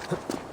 Take that!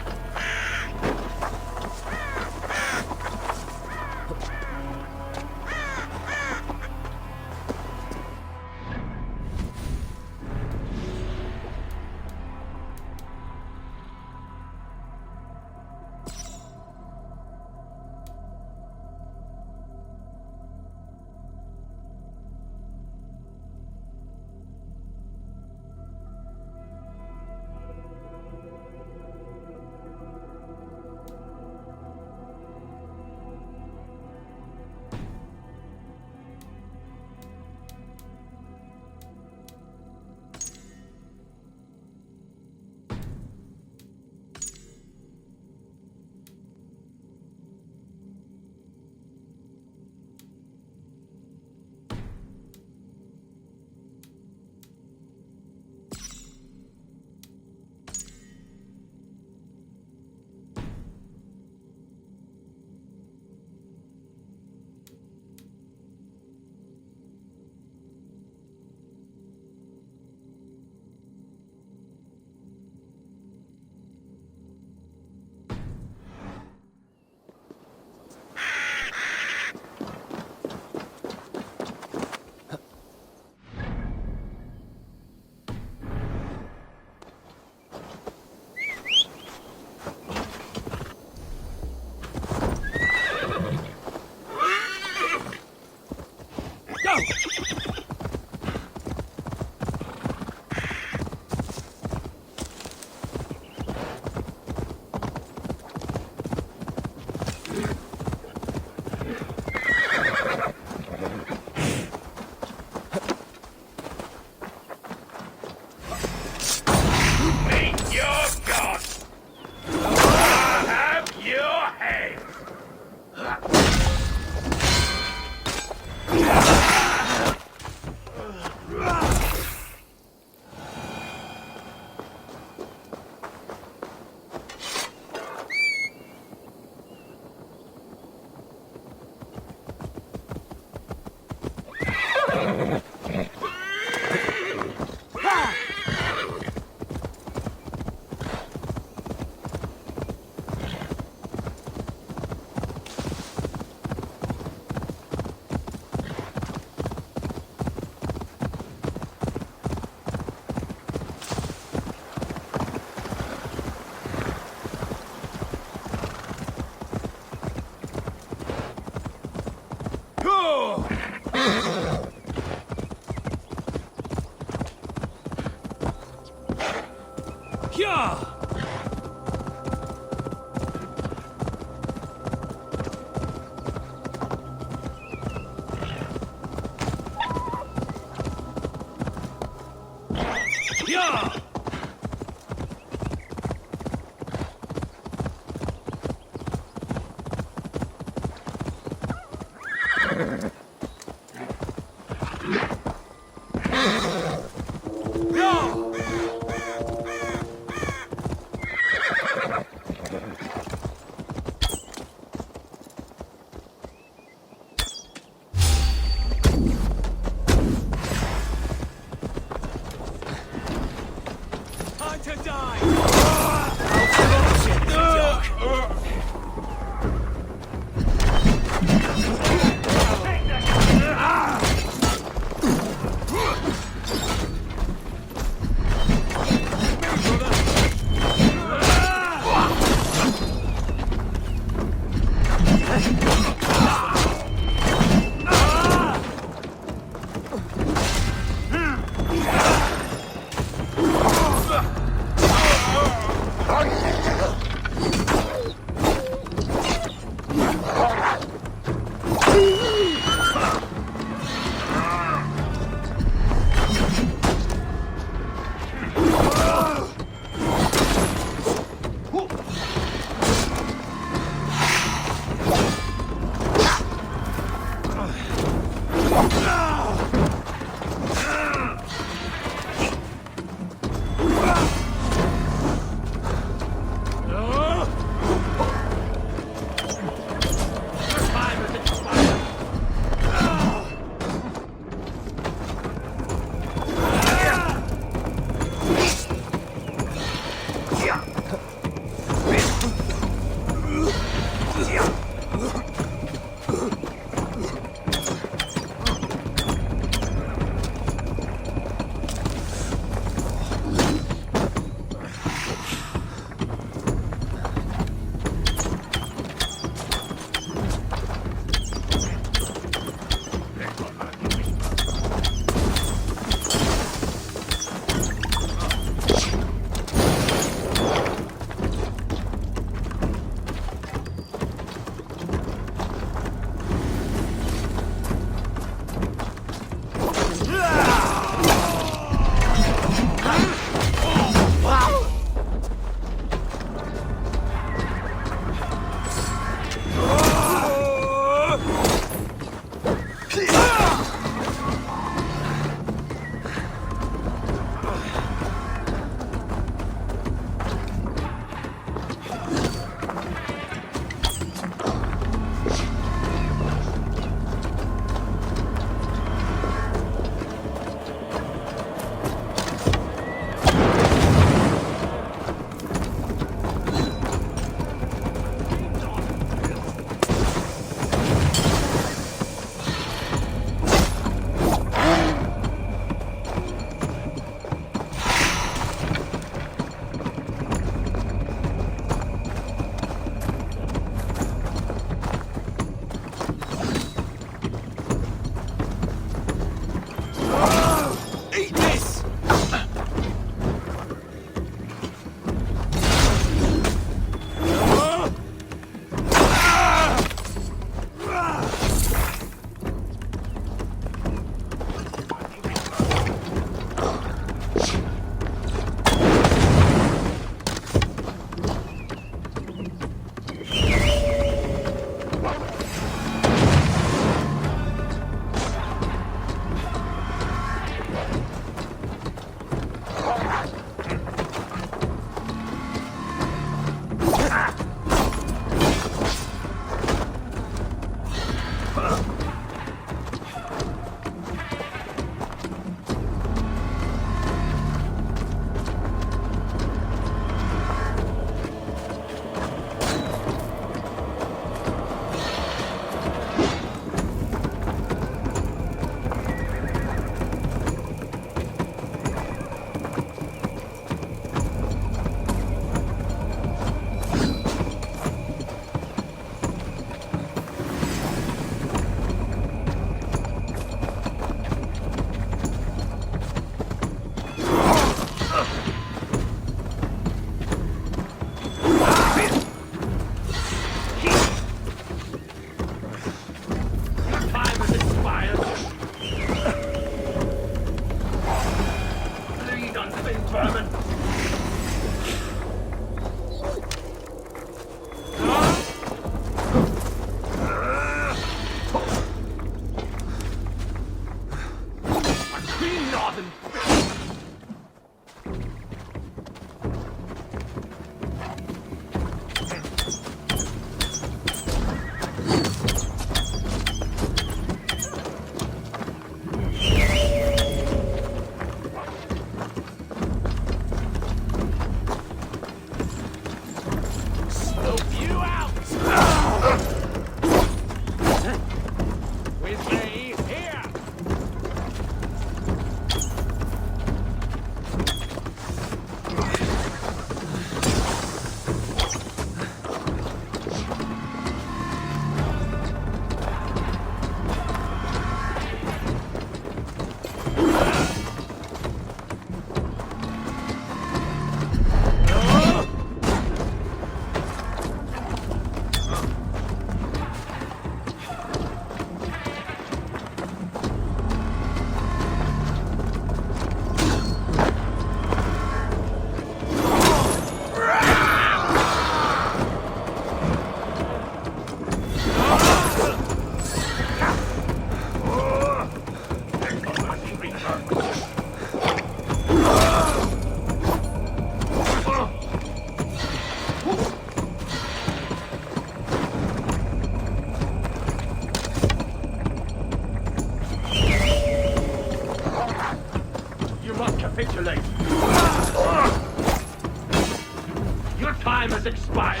Your time has expired.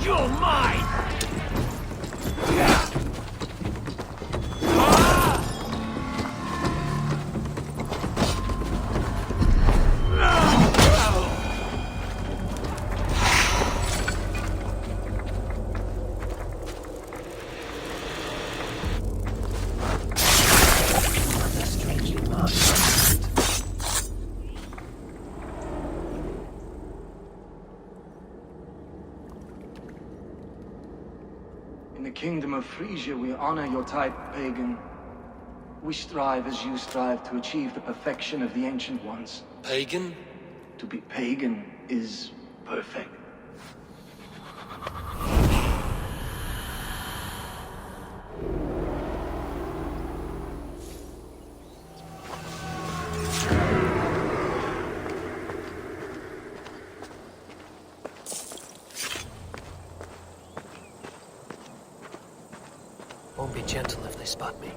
You're mine! In the kingdom of Frisia, we honor your type, pagan. We strive as you strive to achieve the perfection of the ancient ones. Pagan? To be pagan is perfect. Won't be gentle if they spot me.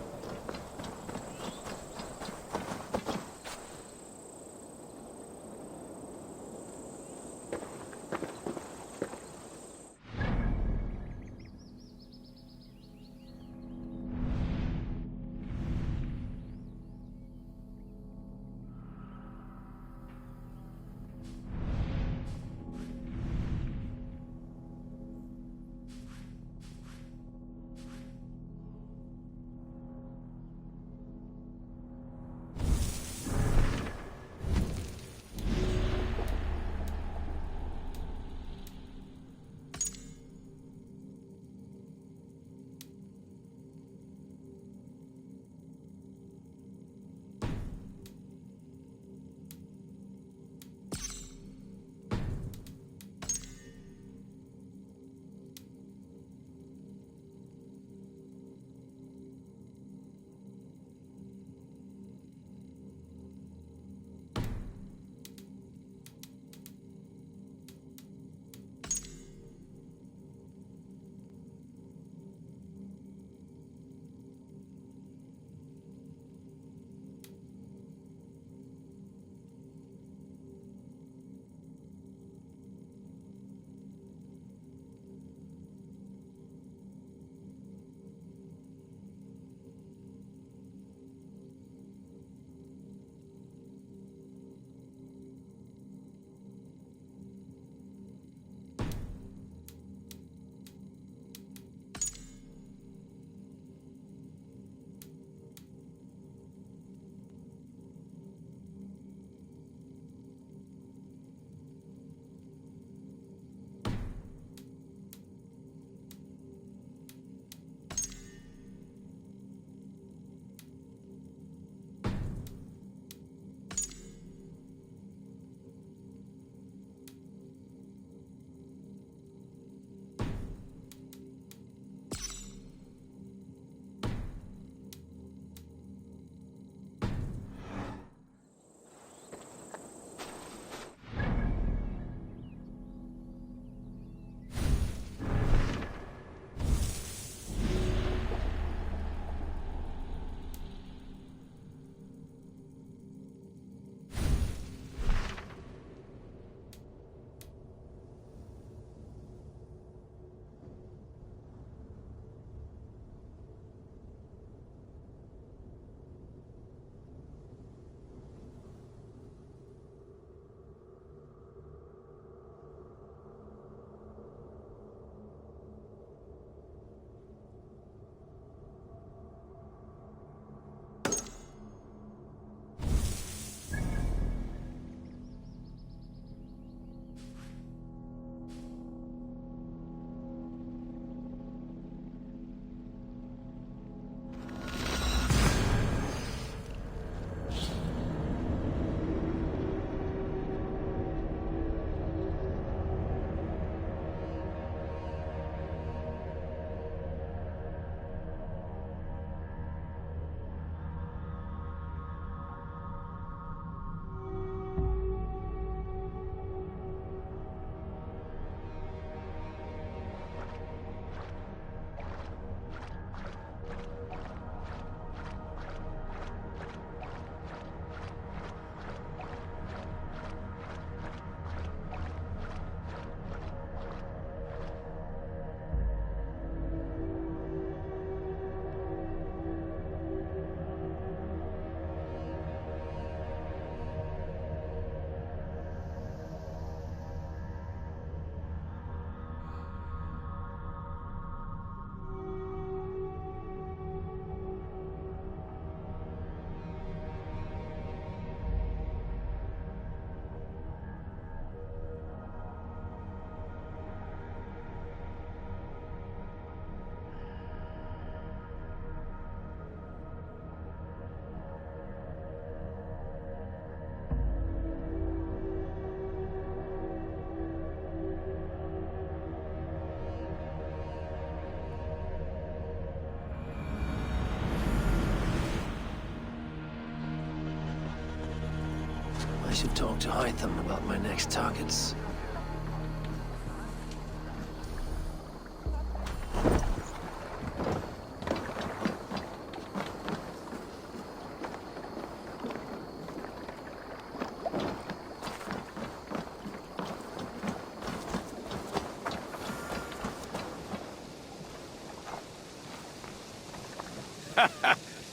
should talk to Hytham about my next targets.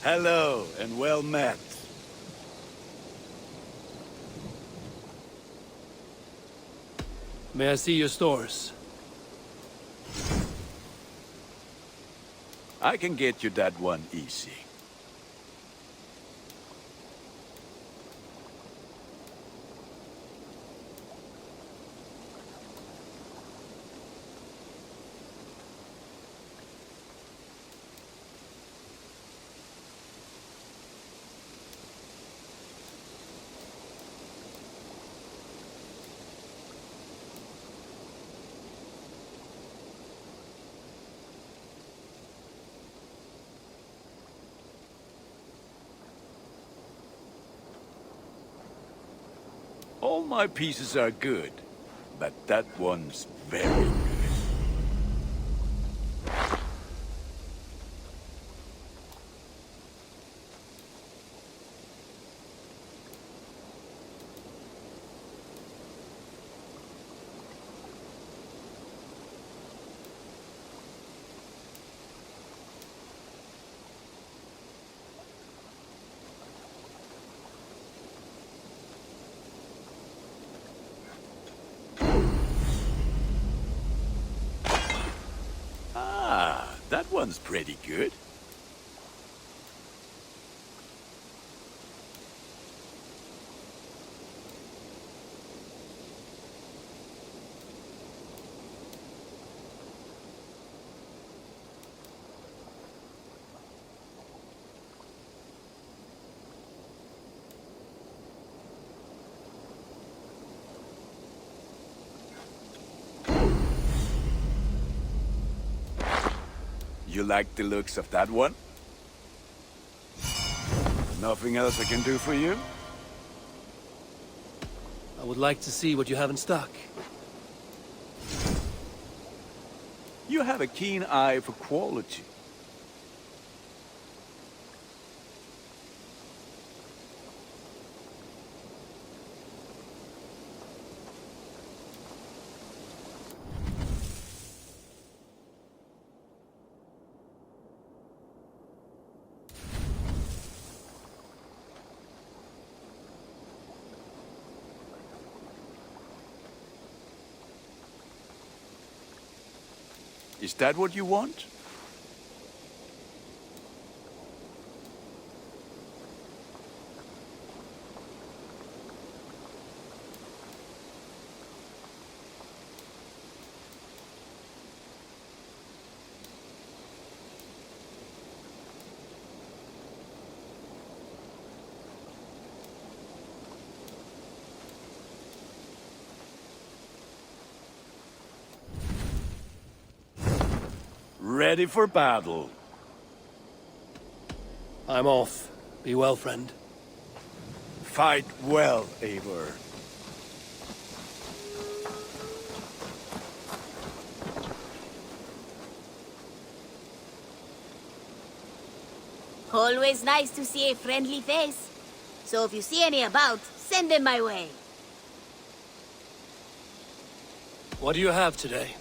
Hello, and well met. May I see your stores? I can get you that one easy. All my pieces are good, but that one's very good. That one's pretty good. You like the looks of that one? Nothing else I can do for you? I would like to see what you have in stock. You have a keen eye for quality. Is that what you want? Ready for battle. I'm off. Be well, friend. Fight well, Eivor. Always nice to see a friendly face. So if you see any about, send them my way. What do you have today?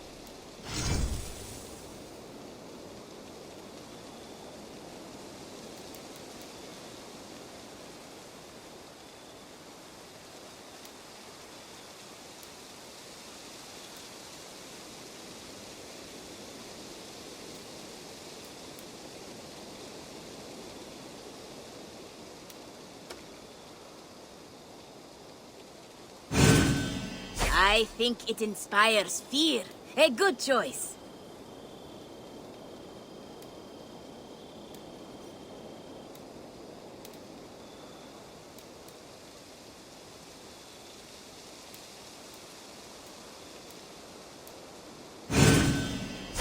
I think it inspires fear. A good choice.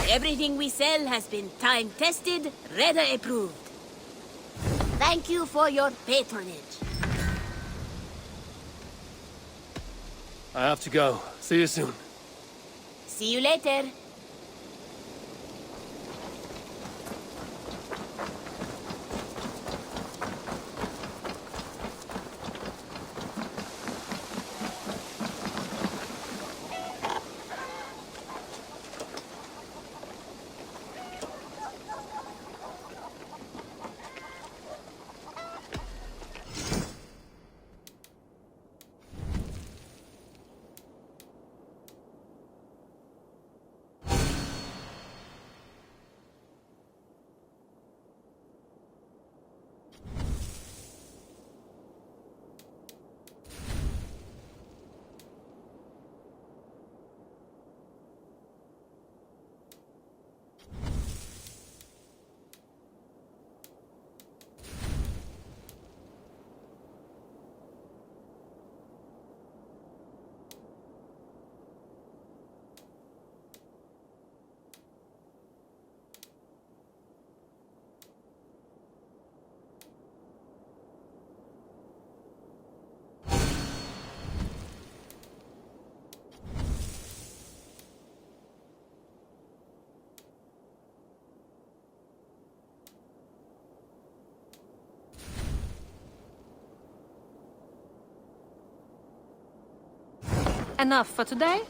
Everything we sell has been time-tested, Reda approved. Thank you for your patronage. I have to go. See you soon. See you later. Enough for today?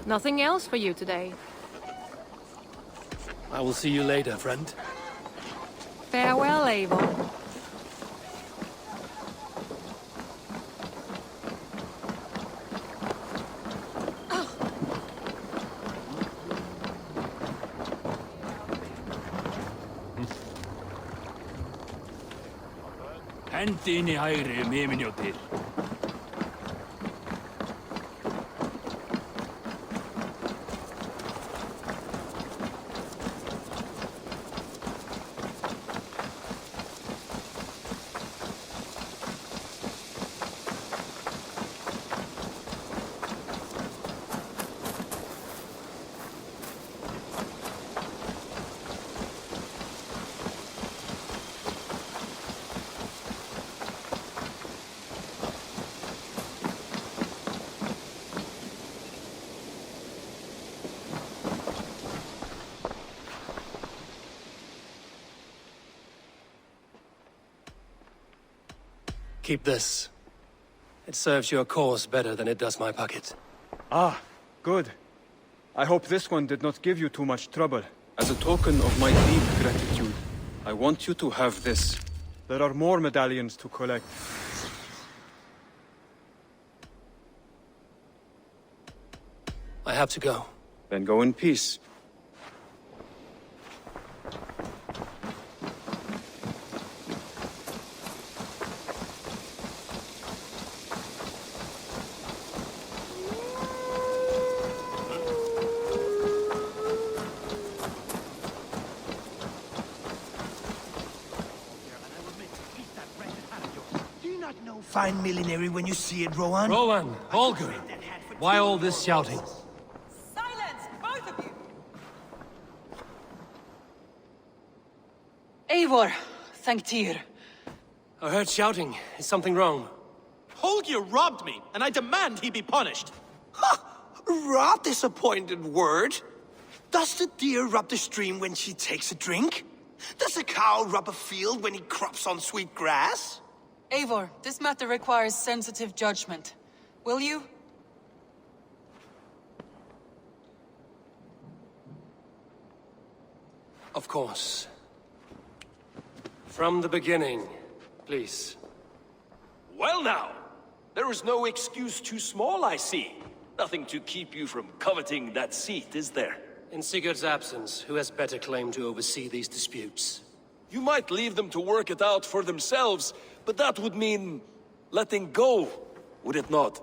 Nothing else for you today. I will see you later, friend. Farewell, Eivor. Hendi inn í hægri mínútur. Keep this. It serves your cause better than it does my pocket. Ah, good. I hope this one did not give you too much trouble. As a token of my deep gratitude, I want you to have this. There are more medallions to collect. I have to go. Then go in peace. Fine millinery when you see it, Rowan. Rowan, Holger, why all this shouting? Silence, both of you! Eivor, thank Tyr. I heard shouting. Is something wrong? Holger robbed me, and I demand he be punished. Rot disappointed word. Does the deer rub the stream when she takes a drink? Does a cow rub a field when he crops on sweet grass? Eivor, this matter requires sensitive judgment. Will you? Of course. From the beginning, please. Well now, there is no excuse too small, I see. Nothing to keep you from coveting that seat, is there? In Sigurd's absence, who has better claim to oversee these disputes? You might leave them to work it out for themselves, but that would mean letting go, would it not?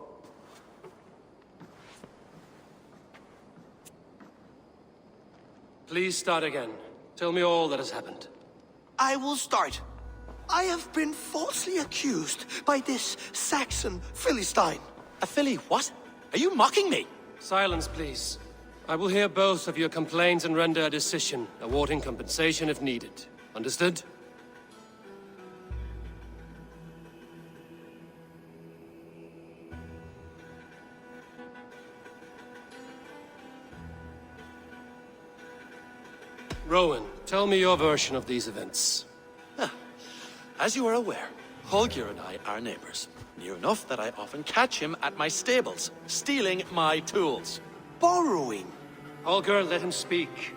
Please start again. Tell me all that has happened. I will start. I have been falsely accused by this Saxon Philistine. A Philly what? Are you mocking me? Silence, please. I will hear both of your complaints and render a decision, awarding compensation if needed. Understood? Rowan, tell me your version of these events. As you are aware, Holger and I are neighbors. Near enough that I often catch him at my stables, stealing my tools. Borrowing. Holger, let him speak.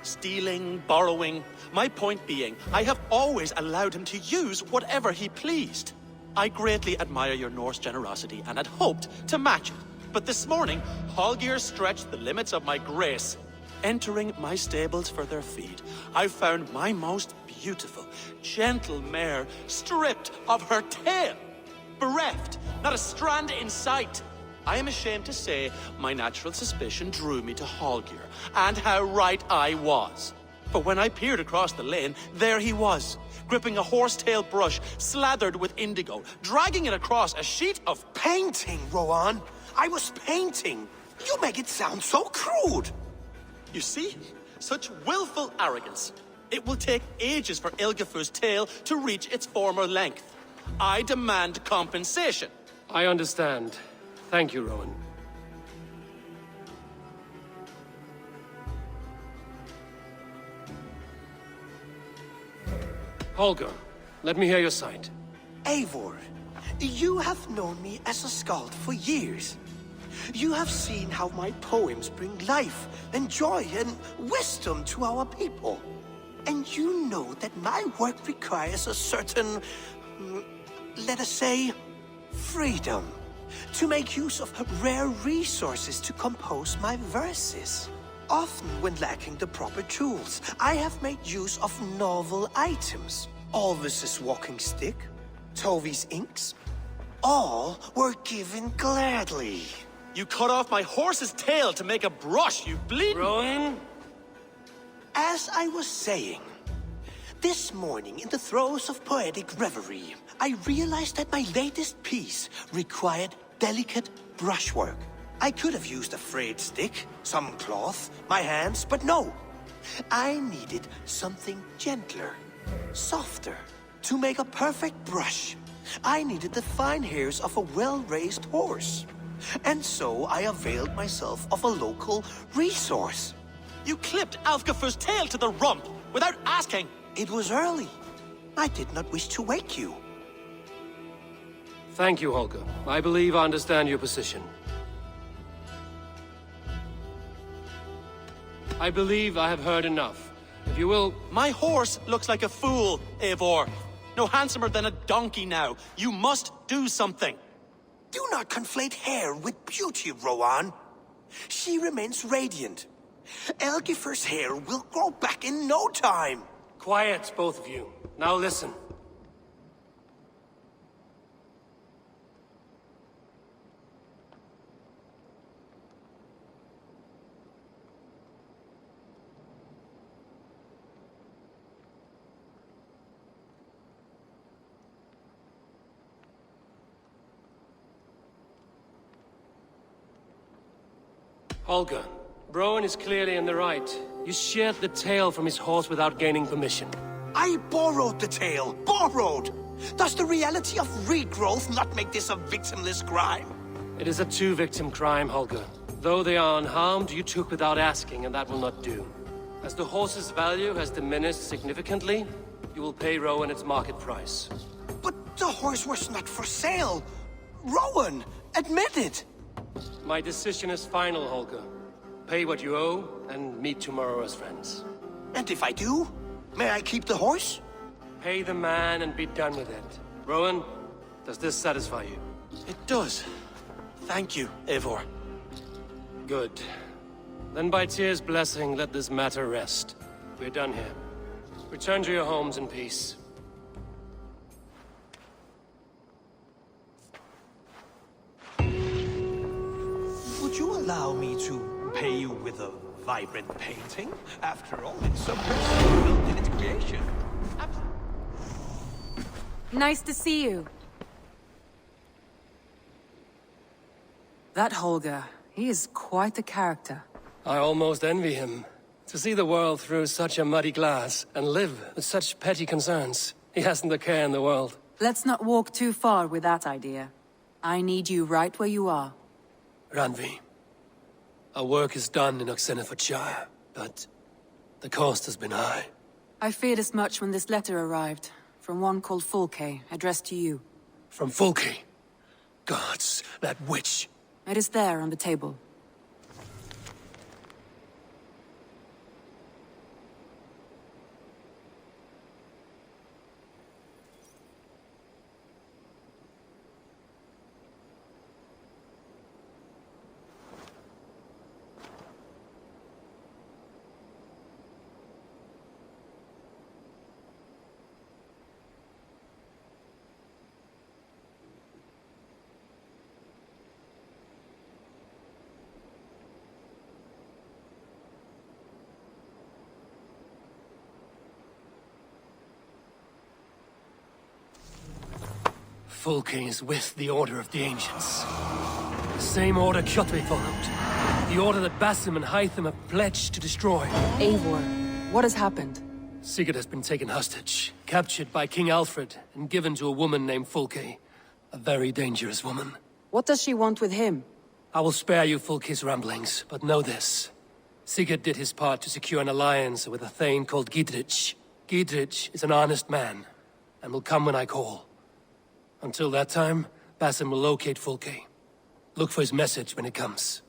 Stealing, borrowing. My point being, I have always allowed him to use whatever he pleased. I greatly admire your Norse generosity and had hoped to match it. But this morning, Holger stretched the limits of my grace. Entering my stables for their feed, I found my most beautiful, gentle mare stripped of her tail. Bereft, not a strand in sight. I am ashamed to say my natural suspicion drew me to Holger, and how right I was. For when I peered across the lane, there he was, gripping a horsetail brush slathered with indigo, dragging it across a sheet of Painting, Rowan. I was painting. You make it sound so crude. You see? Such willful arrogance. It will take ages for Ilgafur's tail to reach its former length. I demand compensation. I understand. Thank you, Rowan. Holger, let me hear your side. Eivor, you have known me as a skald for years. You have seen how my poems bring life and joy and wisdom to our people. And you know that my work requires a certain, let us say, freedom. To make use of rare resources to compose my verses. Often when lacking the proper tools, I have made use of novel items. Alvis's walking stick, Tovi's inks. All were given gladly. You cut off my horse's tail to make a brush, you bleeding... Rowan? As I was saying, this morning in the throes of poetic reverie, I realized that my latest piece required delicate brushwork. I could have used a frayed stick, some cloth, my hands, but no. I needed something gentler, softer. To make a perfect brush, I needed the fine hairs of a well-raised horse. And so I availed myself of a local resource. You clipped Alfgafur's tail to the rump without asking. It was early. I did not wish to wake you. Thank you, Holger. I believe I understand your position. I believe I have heard enough. If you will... My horse looks like a fool, Eivor. No handsomer than a donkey now. You must do something. Do not conflate hair with beauty, Rowan. She remains radiant. Elgifur's hair will grow back in no time. Quiet, both of you. Now listen. Holger, Rowan is clearly in the right. You sheared the tail from his horse without gaining permission. I borrowed the tail. Borrowed! Does the reality of regrowth not make this a victimless crime? It is a two-victim crime, Holger. Though they are unharmed, you took without asking, and that will not do. As the horse's value has diminished significantly, you will pay Rowan its market price. But the horse was not for sale. Rowan, admit it. My decision is final, Holger. Pay what you owe, and meet tomorrow as friends. And if I do, may I keep the horse? Pay the man and be done with it. Rowan, Does this satisfy you? It does. Thank you, Eivor. Good. Then by Tyr's blessing, let this matter rest. We're done here. Return to your homes in peace. Would you allow me to pay you with a vibrant painting? After all, it's so personally built in its creation. Nice to see you. That Holger, he is quite a character. I almost envy him. To see the world through such a muddy glass, and live with such petty concerns. He hasn't a care in the world. Let's not walk too far with that idea. I need you right where you are. Randvi, our work is done in Oxenfordshire, but the cost has been high. I feared as much when this letter arrived, from one called Fulke, addressed to you. From Fulke? Gods, that witch! It is there on the table. Fulke is with the Order of the Ancients. The same order Kjotve followed. The order that Basim and Hytham have pledged to destroy. Eivor, what has happened? Sigurd has been taken hostage, captured by King Alfred, and given to a woman named Fulke. A very dangerous woman. What does she want with him? I will spare you Fulke's ramblings, but know this. Sigurd did his part to secure an alliance with a thane called Gidrich. Gidrich is an honest man, and will come when I call. Until that time, Basim will locate Fulke. Look for his message when it comes.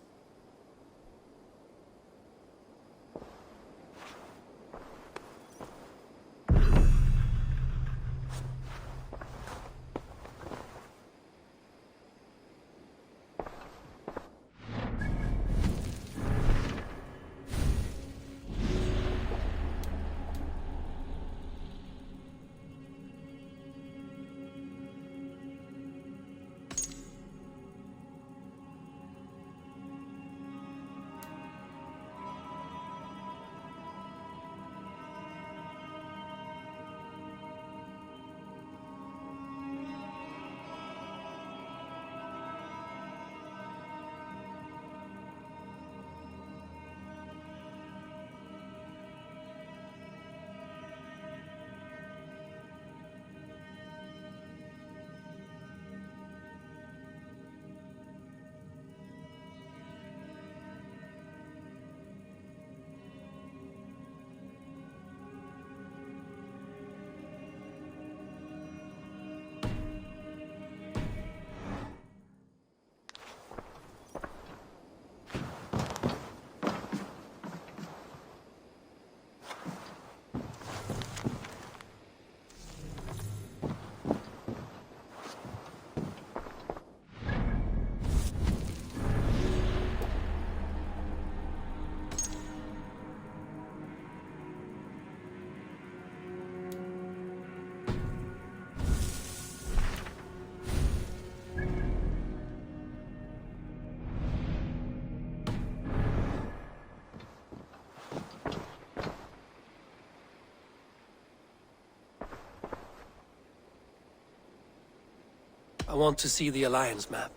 I want to see the Alliance map.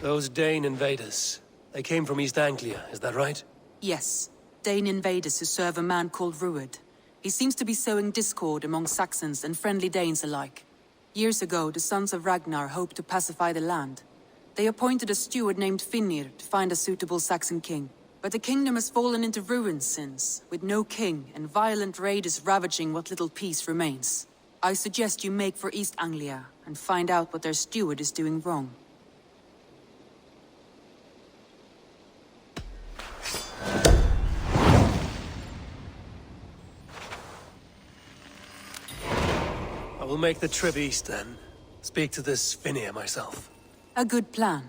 Those Dane invaders, they came from East Anglia, is that right? Yes. Dane invaders who serve a man called Rued. He seems to be sowing discord among Saxons and friendly Danes alike. Years ago, the sons of Ragnar hoped to pacify the land. They appointed a steward named Finnir to find a suitable Saxon king. But the kingdom has fallen into ruins since, with no king and violent raiders ravaging what little peace remains. I suggest you make for East Anglia and find out what their steward is doing wrong. I will make the trip east then. Speak to this Finnir myself. A good plan.